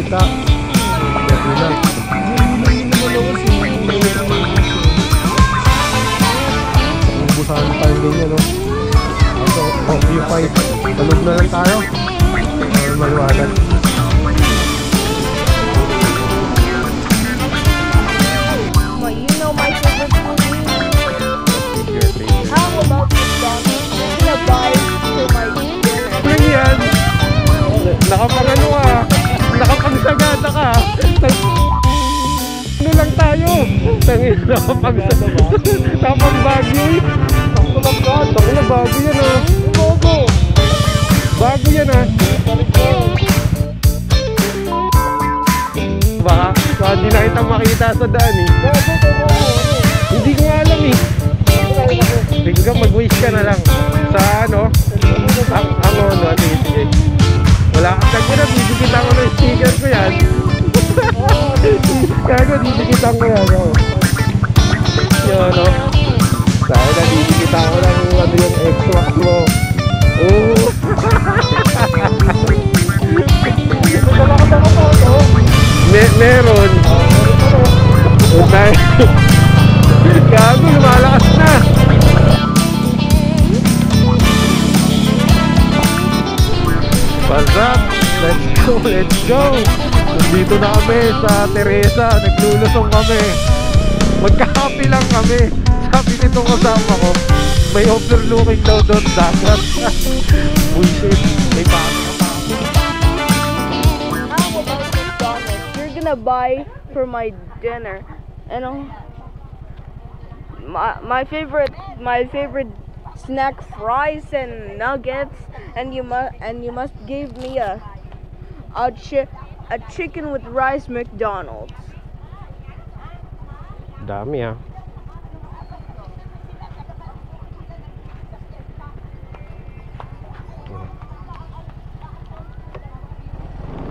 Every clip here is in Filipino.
salita. Pwede na. Ubusahan tayo ganyan, no? So, occupy. Talog na lang tayo. Maliwanag. You know my favorite movie? How about McDonald's? I'm gonna buy for my dinner. Ano yan? Nakapagano ka? Nakapagsagada ka? Ano lang tayo? Tangin, nakapagbagyo eh. Ako na bago yan ah. Bago yan ah. Baka di na kita makita sa daan eh. Hindi ko nga alam eh. Sige ka, mag-wish ka na lang. Sa ano? Ang ano, sige. Wala kang kanya na, didikitan ko ng sticker ko yan. Kaya ko, didikitan ko yan. Yun, no? Saan na, didikitan ko lang ano yung X-Wax mo. Oo. Meron. Okay. Gago, lumalakas na. What's up? Let's go. Nandito na kami sa Teresa. Naglulusong kami. Magkakapi lang kami. Sabi nitong kasama ko, may overlooking daw doon dagat. Bullshit. May pasok pa. How about McDonald's? You're gonna buy for my dinner. And my favorite snack, fries and nuggets, and you must give me a chicken with rice McDonald's. Dami ah.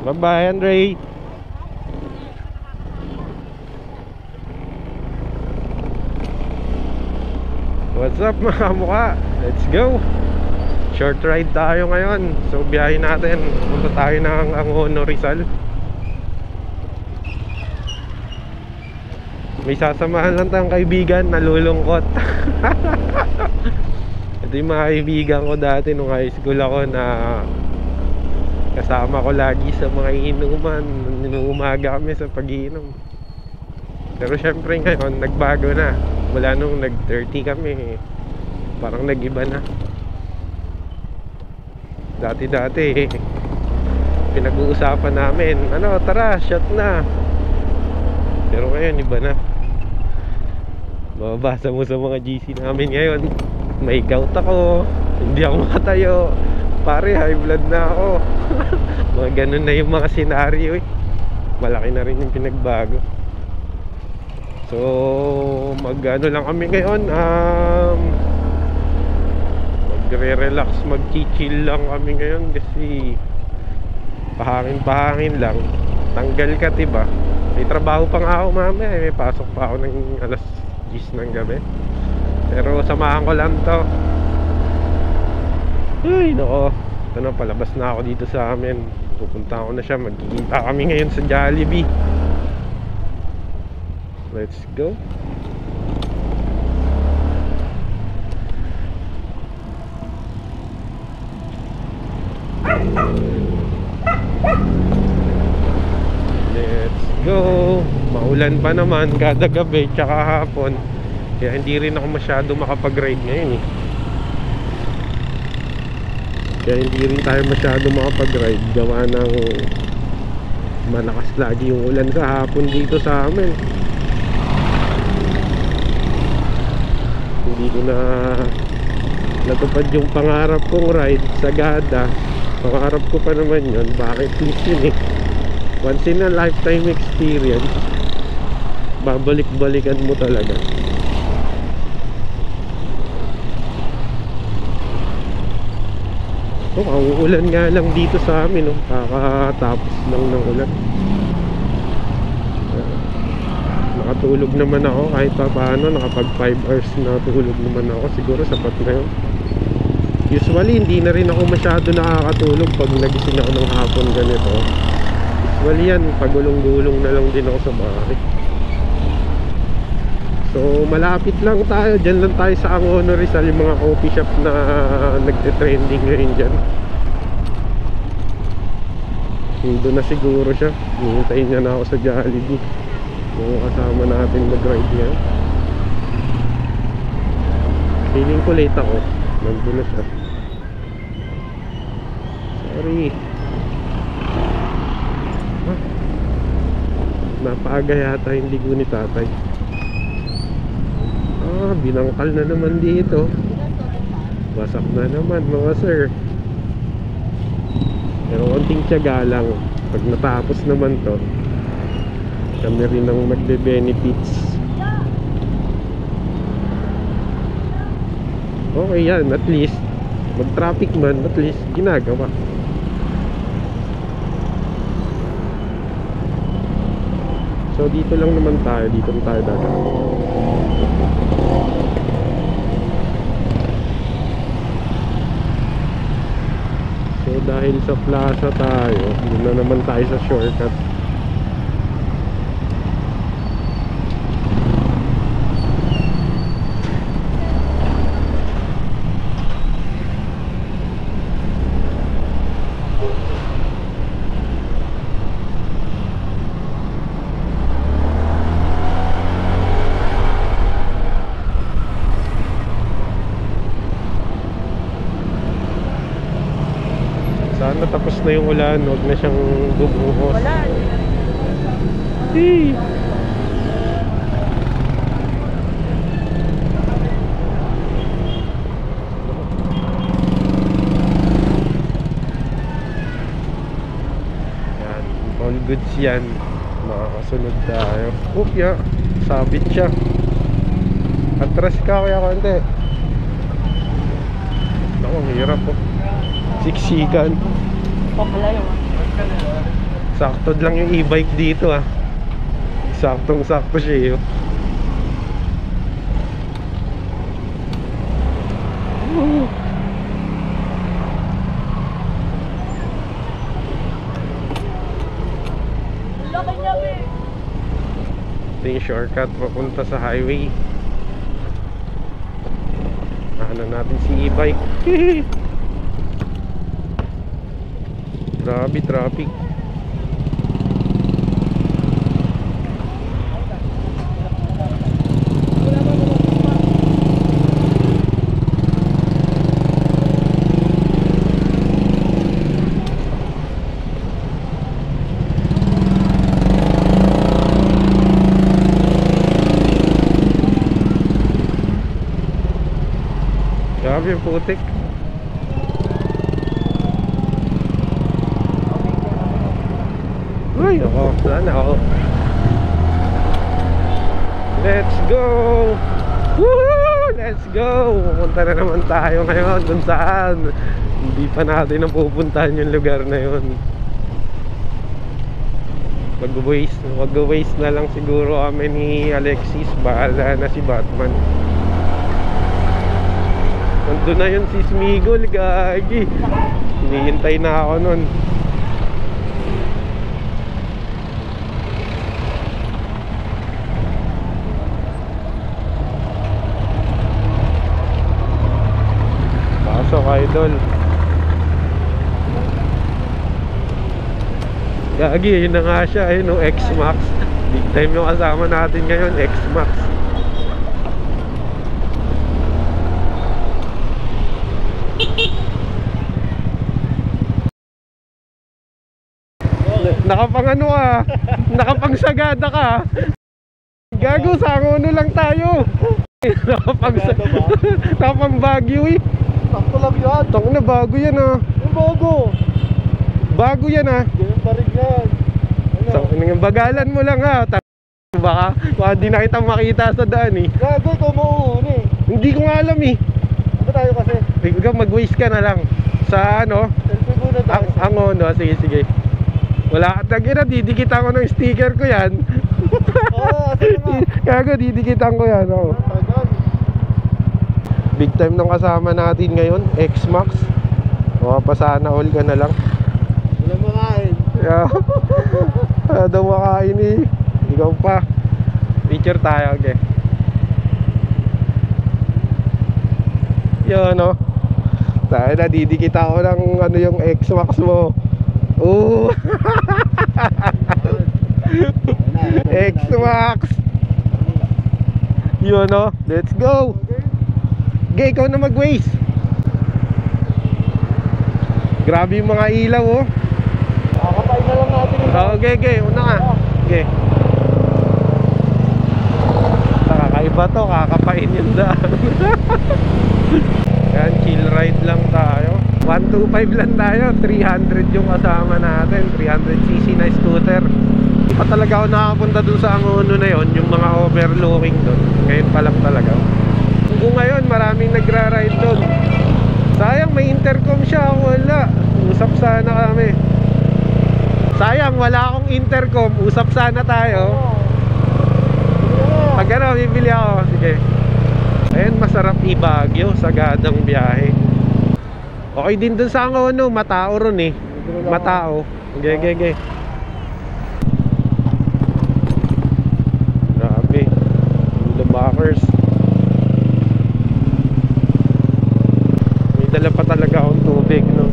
Bye-bye, Andre. What's up mga mukha? Let's go. Short ride tayo ngayon. So biyahe natin. Punta tayo ng Angono, Rizal. May sasamahan lang tayong kaibigan. Nalulungkot. Ito yung mga kaibigan ko dati nung high school ako na kasama ko lagi sa mga inuman. Nung umaga kami sa pag-iinom. Pero syempre ngayon nagbago na. Mula nung nag-30 kami, parang nag-iba na. Dati-dati pinag-uusapan namin, ano, tara, shot na. Pero ngayon iba na. Mababasa mo sa mga GC namin ngayon, may gout ako, hindi ako makatayo, pare, high blood na ako. Mga ganun na yung mga senaryo eh. Malaki na rin yung pinagbago. So mag-ano lang kami ngayon, magre-relax, mag-chill lang kami ngayon kasi pahangin lang, tanggal ka diba. May trabaho pa nga ako mamaya, may pasok pa ako ng alas 10 ng gabi. Pero samahan ko lang to. Ay nako, ito na, palabas na ako dito sa amin. Pupunta ko na siya, magkikita kami ngayon sa Jollibee. Let's go. Let's go. Maulan pa naman kada gabi tsaka hapon. Kaya hindi rin ako masyado makapag-ride ngayon eh. Kaya hindi rin tayo masyado makapag-ride. Gawa ng malakas lagi yung ulan sa hapon dito sa amin. Hindi ko na natupad yung pangarap kong ride sa Gada. Pangarap ko pa naman yun. Bakit yun eh. Once in a lifetime experience. Babalik-balikan mo talaga. Oh, ang ulan nga lang dito sa amin, oh. Kakatapos lang ng ulan. Nakatulog naman ako kahit pa paano. Nakapag 5 hours na tulog naman ako. Siguro sapat na yun. Usually hindi na rin ako masyado nakakatulog pag nagising ako ng hapon ganito. Usually yan, pagulong-gulong na lang din ako sa bahay. So malapit lang tayo, dyan lang tayo sa Angono Rizal, yung mga coffee shop na nagte-trending ngayon dyan. Doon na siguro siya. Hihintayin niya na ako sa Jollibee. Yung kasama natin mag-ride niya. Feeling ko late ako. Nandun na siya. Sorry. Napaaga yata yung ligo ni tatay. Binangkal na naman dito. Wasak na naman mga sir. Pero konting tiyaga lang. Pag natapos naman to, kami rin ang magbe-benefits. Okay yan, at least mag-traffic man, at least ginagawa. So dito lang naman tayo, dito lang tayo dadaan. So dahil sa plaza tayo, doon na naman tayo sa shortcut. Sana tapos na yung ulan, huwag na siyang bumuhos. Wala. Hey. Yan, all goods yan. Makakasunod tayo. Oop, ya, sabit siya. Atras ka kaya konti. Ako, ang hirap po. Siksikan. Sakto lang yung e-bike dito ah. Saktong sakto siya yun. Ito yung shortcut papunta sa highway. Ano natin si e-bike. Grabe traffic. Grabe yung putik. Uy, ako, sana ako. Let's go! Woo! Let's go! Pupunta na naman tayo ngayon kung saan. Hindi pa natin napupuntahan yung lugar na yun. Mag-waste na lang siguro kami ni Alexis. Bahala na si Batman. Nandun na yun si Smigol, gagi. Hinihintay na ako nun. Pasok, idol. Gagi, yun na nga siya. Ayun o, X-Max. Big time yung kasama natin ngayon, X-Max. Nakapang ano ka, nakapangsagada ka. Gago, sa Angono lang tayo. Nakapang Baguio eh. Sakto lang yan. Tang na, bago yan ah. Yung bago. Bago yan ah. Ganyan pa rin yan. Ano? Bagalan mo lang ha. Baka di na kita makita sa daan eh. Gago, ito mauuni. Hindi ko nga alam eh. Ano tayo kasi? Mag-waste ka na lang. Sa ano? Selfie muna tayo. Angono, sige sige. Wala ka tagina, didikitan ko ng sticker ko yan. Oo, sige nga. Gago, didikitan ko yan oh. Tagal. Big time ng kasama natin ngayon, X-Max. O, pasana all ka na lang. Wala makain. Yeah. Daw makain eh. Ikaw pa. Picture tayo, okay. Yun, no? Tayo na, didikit ako ng ano yung X-Max mo. Oo. X-Max. Yun, no? Let's go. Okay, ikaw na mag-waste. Grabe yung mga ilaw, oh. Kakapay na lang natin yung Okay, okay. Una ka. Okay. Kakaiba to, kakapain yung daan. Yan, chill ride lang tayo. 125 lang tayo, 300 yung kasama natin, 300cc na scooter. Di pa talaga ako nakapunta dun sa Angono na yon, yung mga overlooking dun. Ngayon pa lang talaga. Kung ngayon, maraming nagra-ride dun. Sayang, may intercom siya, wala. Usap sana kami. Sayang, wala akong intercom, usap sana tayo. Pag ano, bibili ako, sige. Ayun, masarap i-Baguio, sagadang biyahe. Okay din dun sa Angono, Matao ron eh. Matao. Okay, okay, okay. Grabe. Lumakers. May dala pa talaga akong tubig, no?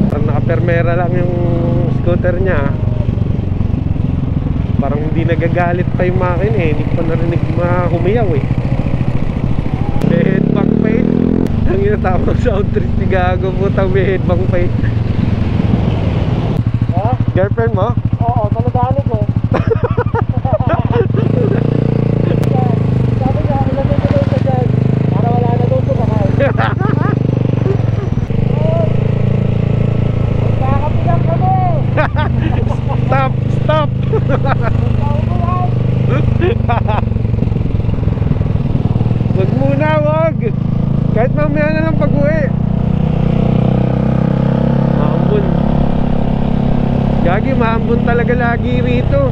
Parang nakapermera lang yung scooter niya. Parang hindi nagagalit pa yung makina eh. Hindi ko pa narinig humiyaw eh. Headbang fight. Ang inatawag sound trip ni Gago, putang may headbang fight. Ha? Girlfriend mo? Oo, talagaan ko. Sabi niya, ilagay ko daw sa dyan para wala na daw sumakay. Magkakapilang kami! Stop! Stop! Wag muna, wag! Kahit mamaya na lang pag-uwi. Maambon. Gagi, maambon talaga lagi rito.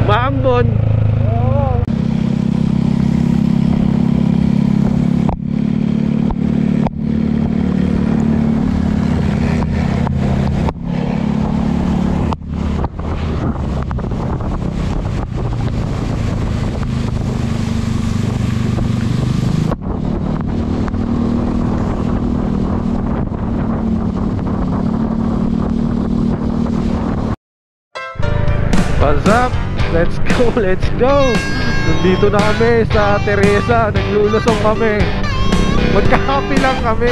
Maambon. Oo. What's up? Let's go, let's go. Nandito na kami sa Teresa. Naglulusong kami. Magkakapi lang kami.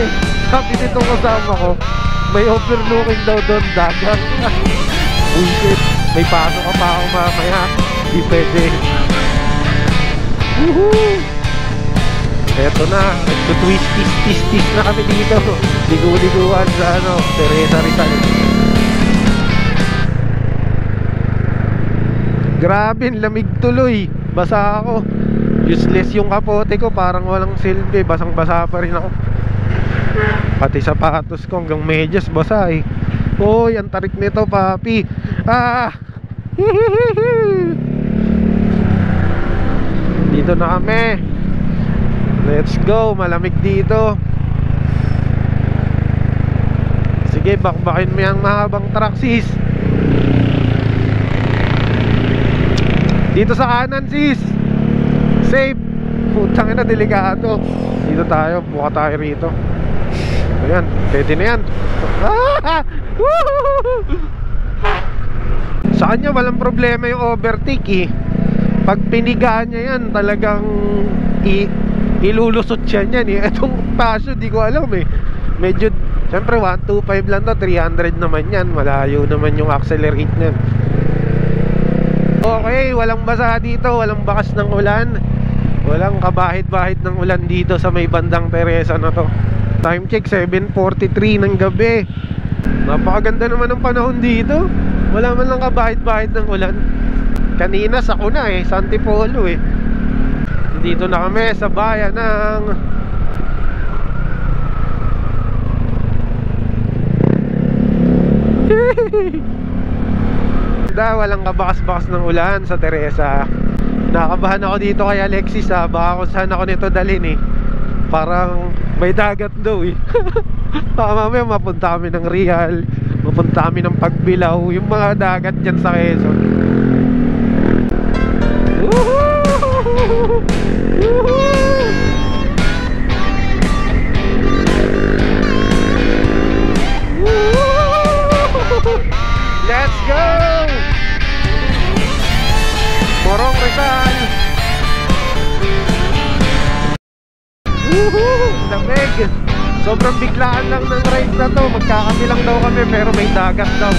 Sabi nitong kasama ko, may overlooking daw doon, dagat. Bullshit. May pasok ka pa ako mamaya. Di pwede. Woohoo! Eto na, nagtutwistis-tistis na kami dito. Ligu-liguan sa Teresa Rizal. Grabe, lamig tuloy. Basa ako. Useless yung kapote ko, parang walang silbi. Basang-basa pa rin ako. Pati sapatos ko hanggang medyas basa eh. Hoy, ang tarik nito, papi. Ah! Dito na kami. Let's go, malamig dito. Sige, bakbakin mo yung mahabang truck, sis. Dito sa kanan, sis. Safe. Putang ina, delikado. Dito tayo, buka tayo rito. Ayan, pwede na yan. Ah! Sa kanya walang problema yung overtake eh. Pag pinigaan niya yan, talagang ilulusot siya niyan eh. Itong Passion, di ko alam eh. Medyo, syempre 125 lang to, 300 naman yan. Malayo naman yung accelerate niyan. Okay, walang basa dito, walang bakas ng ulan. Walang kabahit-bahit ng ulan dito sa may bandang Teresa na to. Time check, 7:43 ng gabi. Napakaganda naman ng panahon dito. Wala man lang kabahit-bahit ng ulan. Kanina sa una eh, sa Antipolo eh. Dito na kami sa bayan ng walang kabakas-bakas ng ulan sa Teresa. Nakabahan ako dito kay Alexis ha. Baka kung saan ako nito dalhin eh. Parang may dagat daw eh. Baka mamaya mapunta kami ng Real, Pupunta kami ng Pagbilao, yung mga dagat dyan sa Quezon. Woohoo! Woohoo! Let's go! Morong Rizal! Woohoo! Lamig! Sobrang biglaan lang ng ride na to. Magkakabilang daw kami pero may dagat daw.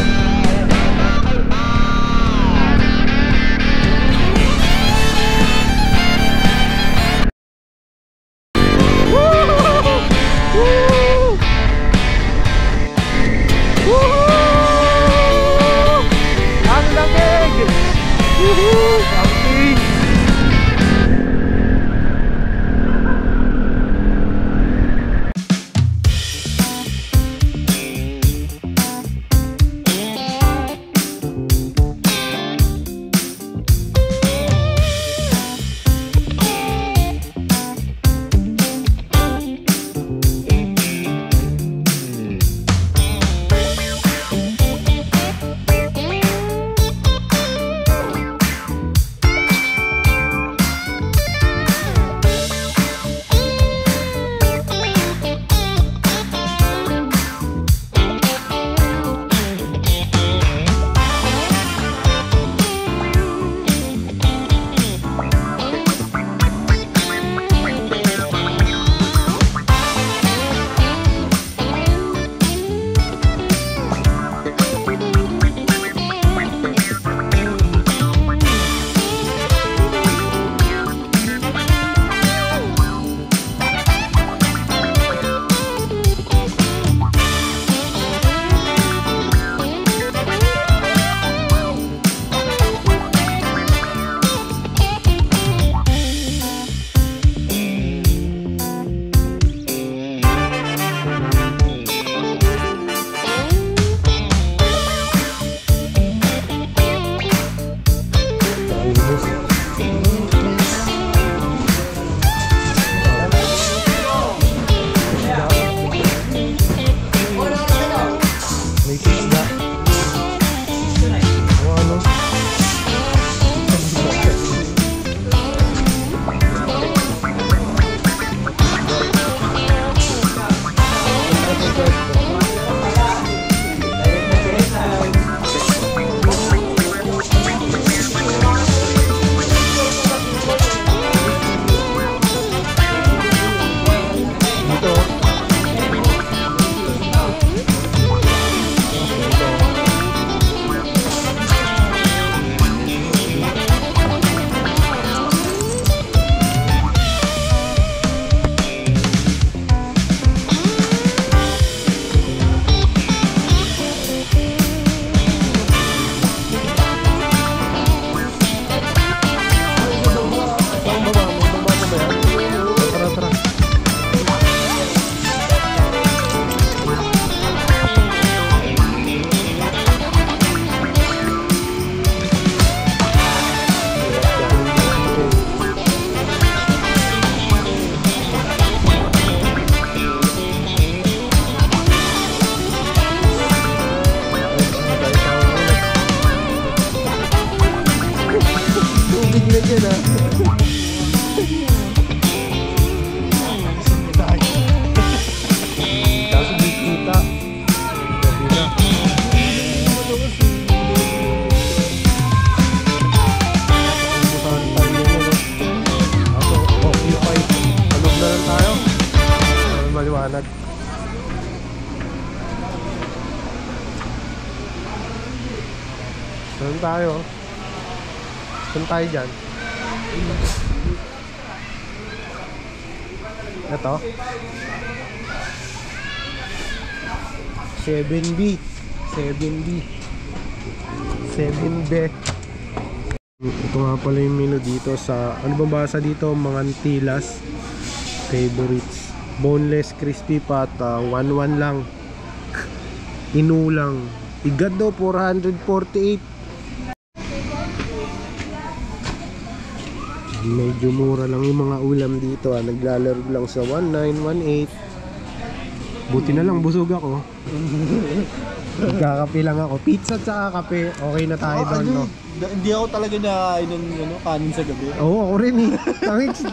Maliwanag. Saan tayo? Saan tayo dyan? Ito 7B 7B. Ito nga pala yung menu dito sa, ano bang basa dito? Mangantilas favorites. Boneless crispy pat, 1-1 lang. Inulang. Igad daw 448. Medyo mura lang yung mga ulam dito. Naglalaro lang sa 1918. Buti na lang busog ako. Magkakape lang ako. Pizza at saka kape. Okay na tayo doon, no? Hindi ako talaga nakain ng kanin sa gabi. Oo, ako rin eh.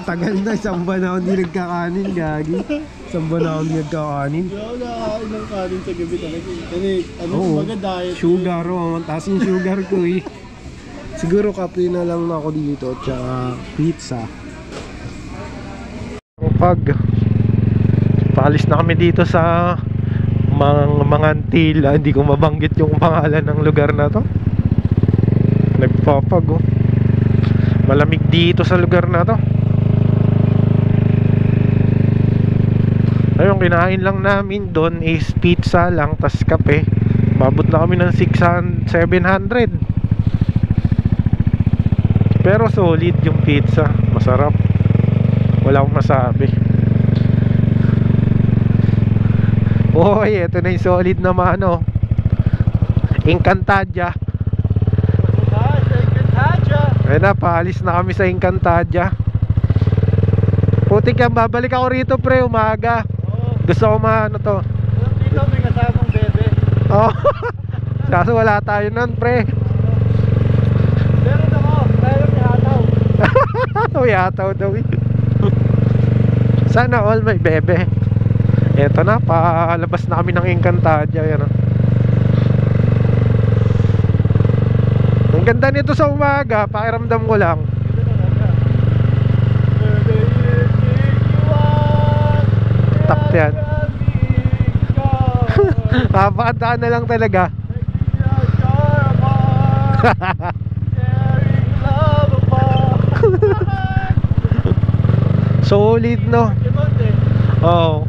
Tagal na. Isang buwan na ako hindi nagkakanin, gagi. Isang buwan na ako hindi nagkakanin. Hindi ako nakakain ng kanin sa gabi talaga. Kasi kumbaga diet. Sugar, taas yung sugar ko eh. Siguro kape na lang ako dito at saka pizza. Pag paalis na kami dito sa mga Antila, hindi ko mabanggit yung pangalan ng lugar na to. Nagpapag oh. Malamig dito sa lugar na to. Ayun, kinain lang namin doon is pizza lang tas kape. Mabot na kami ng 700. Pero solid yung pizza, masarap. Wala akong masabi. Oy, ito na yung solid na mano. Encantadia. Ayun na, paalis na kami sa Encantadia. Putik yan, babalik ako rito pre, umaga. Gusto ko ano to. Dito may kasamang bebe. Oh. Kaso wala tayo nun pre. Meron ako, tayo may hataw. May hataw daw eh. Sana all may bebe. Eto na, palabas na kami ng Encantadia. Yan, oh. Ang ganda nito sa umaga, pakiramdam ko lang. Tak yan. Papakandaan na lang talaga. Solid no. Oo.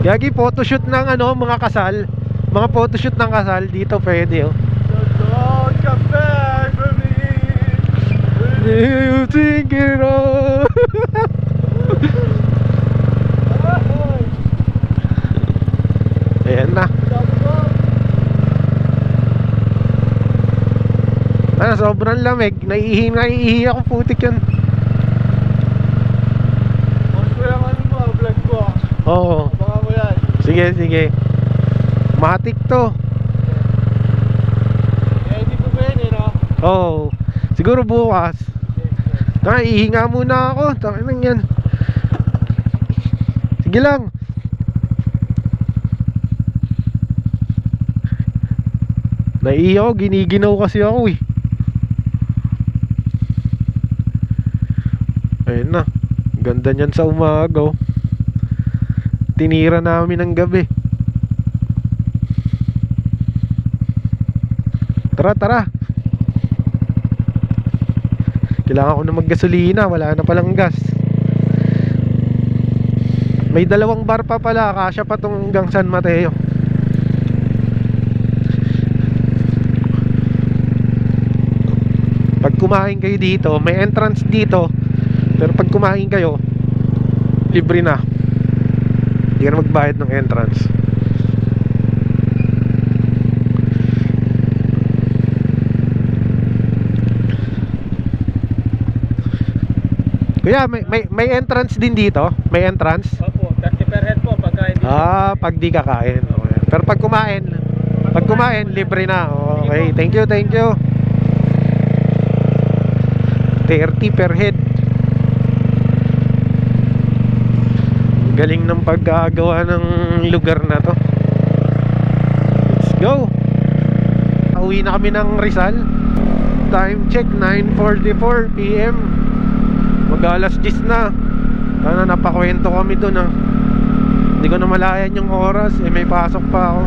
Gagi photoshoot ng mga kasal. Mga photoshoot ng kasal dito pwede oh. Don't come back for me. You think it all. Ayan na. Sobrang lamig. Naiihi ako, putik yun. Vlog ko. Oo. Baka mo yan. Sige, sige. Matik to. Hindi ko pwede, no? Oo. Siguro bukas. Naiihi nga muna ako. Tangan yan. Sige lang. Naiihi ako. Giniginaw kasi ako eh. Ayun na. Ganda niyan sa umaga oh. Tinira namin ng gabi. Tara, tara. Kailangan ko na maggasolina. Wala na palang gas. May 2 bar pa pala. Kasya pa tong hanggang San Mateo. Pag kumain kayo dito, may entrance dito. Pero pag kumain kayo, libre na. Hindi ka na magbayad ng entrance. Kuya, may entrance din dito? May entrance? Opo, 30 per head po pagka hindi. Pag di kakain. Okay. Pero pag kumain, libre na. Okay, thank you, thank you. 30 per head. Galing ng paggagawa ng lugar na to. Let's go. Uwi na kami ng Rizal. Time check 9:44 PM. Mag-alas 10 na. Sana napakwento kami dun ah. Hindi ko na malayan yung oras. May pasok pa ako.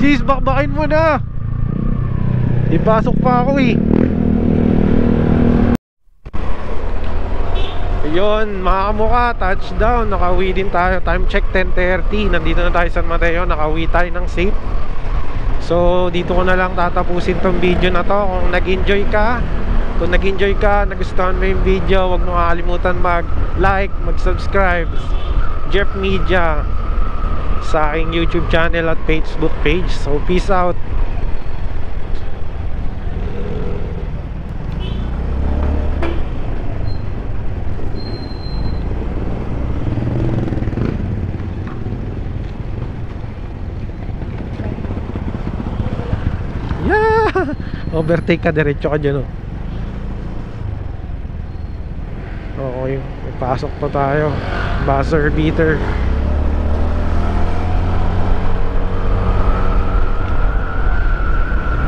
Sis, bakbakin mo na. Ipasok pa ako eh. Yun, mga kamuka, touchdown. Nakauwi din tayo. Time check 10:30. Nandito na tayo sa San Mateo. Nakauwi tayo ng safe. So dito ko na lang tatapusin tong video na to. Kung nag-enjoy ka, nagustuhan mo yung video, huwag mo kakalimutan mag-like, mag-subscribe. Jeff Media. sa aking YouTube channel at Facebook page. So peace out. Yeah! Overtake ka, diretso ka dyan, oh. Okay, pasok pa tayo. Buzzer beater.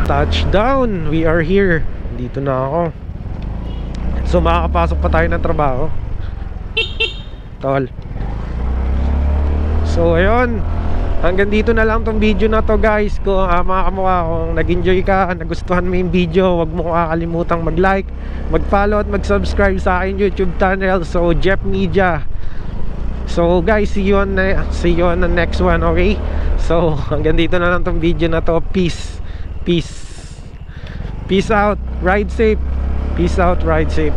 Touchdown! We are here. Dito na ako. So makakapasok pa tayo ng trabaho, tol. So ayun, hanggang dito na lang tong video na to, guys. Kung mga kamukha, kung nag-enjoy ka, nagustuhan mo yung video, wag mo kakalimutang mag-like, mag-follow at mag-subscribe sa aking YouTube channel. So Jeff Media. So guys, see you on the next one, okay? So hanggang dito na lang tong video na to. Peace. Peace. Peace out. Ride safe. Peace out. Ride safe.